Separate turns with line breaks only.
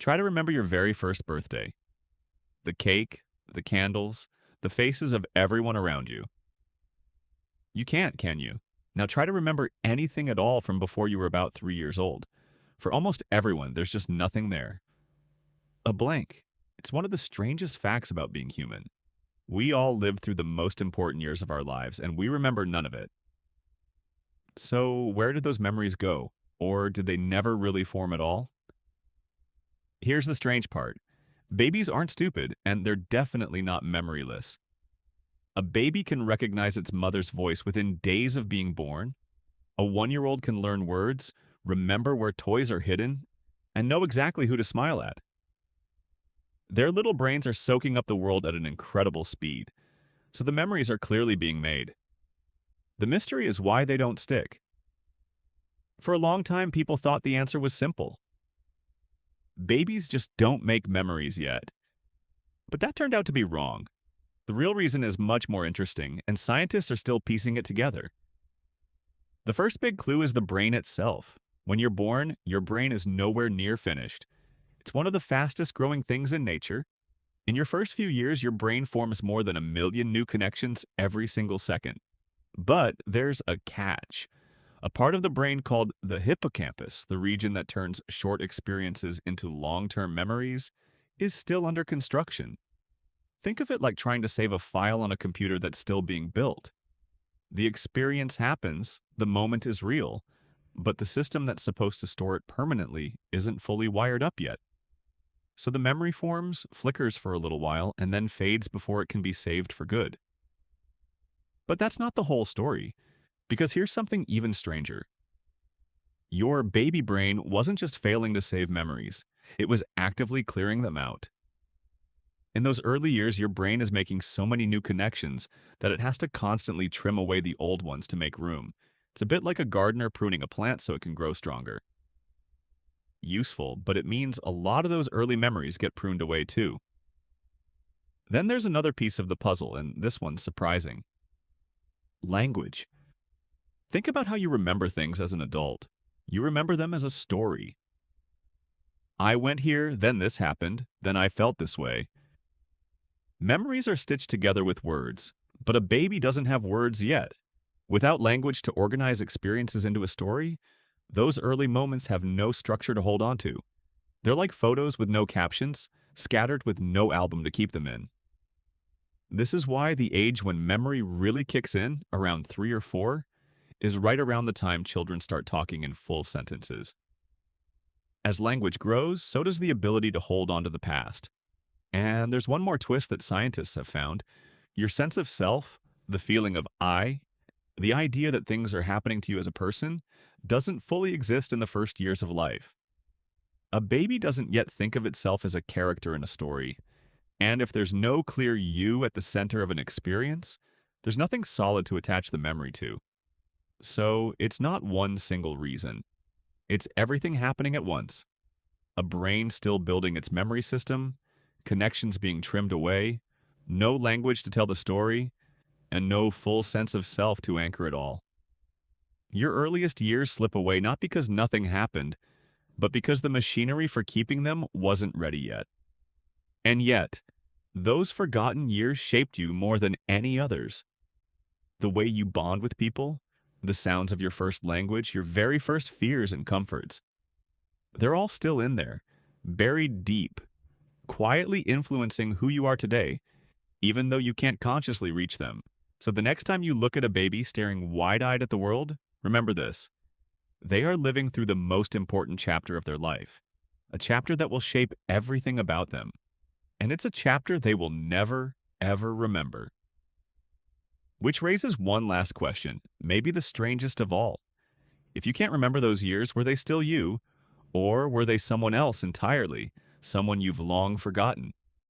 Try to remember your very first birthday. The cake, the candles, the faces of everyone around you. You can't, can you? Now try to remember anything at all from before you were about 3 years old. For almost everyone, there's just nothing there. A blank. It's one of the strangest facts about being human. We all live through the most important years of our lives, and we remember none of it. So, where did those memories go? Or did they never really form at all? Here's the strange part. Babies aren't stupid, and they're definitely not memoryless. A baby can recognize its mother's voice within days of being born. A 1-year-old can learn words, remember where toys are hidden, and know exactly who to smile at. Their little brains are soaking up the world at an incredible speed, so the memories are clearly being made. The mystery is why they don't stick. For a long time, people thought the answer was simple. Babies just don't make memories yet. But that turned out to be wrong. The real reason is much more interesting, and scientists are still piecing it together. The first big clue is the brain itself. When you're born, your brain is nowhere near finished. It's one of the fastest growing things in nature. In your first few years, your brain forms more than 1 million new connections every single second. But there's a catch. A part of the brain called the hippocampus, the region that turns short experiences into long-term memories, is still under construction. Think of it like trying to save a file on a computer that's still being built. The experience happens, the moment is real, but the system that's supposed to store it permanently isn't fully wired up yet. So the memory forms, flickers for a little while, and then fades before it can be saved for good. But that's not the whole story, because here's something even stranger. Your baby brain wasn't just failing to save memories, it was actively clearing them out. In those early years, your brain is making so many new connections that it has to constantly trim away the old ones to make room. It's a bit like a gardener pruning a plant so it can grow stronger. Useful, but it means a lot of those early memories get pruned away too. Then there's another piece of the puzzle, and this one's surprising. Language. Think about how you remember things as an adult. You remember them as a story. I went here, then this happened, then I felt this way. Memories are stitched together with words, but a baby doesn't have words yet. Without language to organize experiences into a story, those early moments have no structure to hold on to. They're like photos with no captions, scattered with no album to keep them in. This is why the age when memory really kicks in, around 3 or 4, is right around the time children start talking in full sentences. As language grows, so does the ability to hold on to the past. And there's one more twist that scientists have found. Your sense of self, the feeling of I, the idea that things are happening to you as a person, doesn't fully exist in the first years of life. A baby doesn't yet think of itself as a character in a story. And if there's no clear you at the center of an experience, there's nothing solid to attach the memory to. So it's not one single reason. It's everything happening at once. A brain still building its memory system, connections being trimmed away, no language to tell the story, and no full sense of self to anchor it all. Your earliest years slip away not because nothing happened, but because the machinery for keeping them wasn't ready yet. And yet, those forgotten years shaped you more than any others. The way you bond with people, the sounds of your first language, your very first fears and comforts. They're all still in there, buried deep, quietly influencing who you are today, even though you can't consciously reach them. So the next time you look at a baby staring wide-eyed at the world, remember this. They are living through the most important chapter of their life, a chapter that will shape everything about them. And it's a chapter they will never, ever remember. Which raises one last question, maybe the strangest of all. If you can't remember those years, were they still you? Or were they someone else entirely, someone you've long forgotten?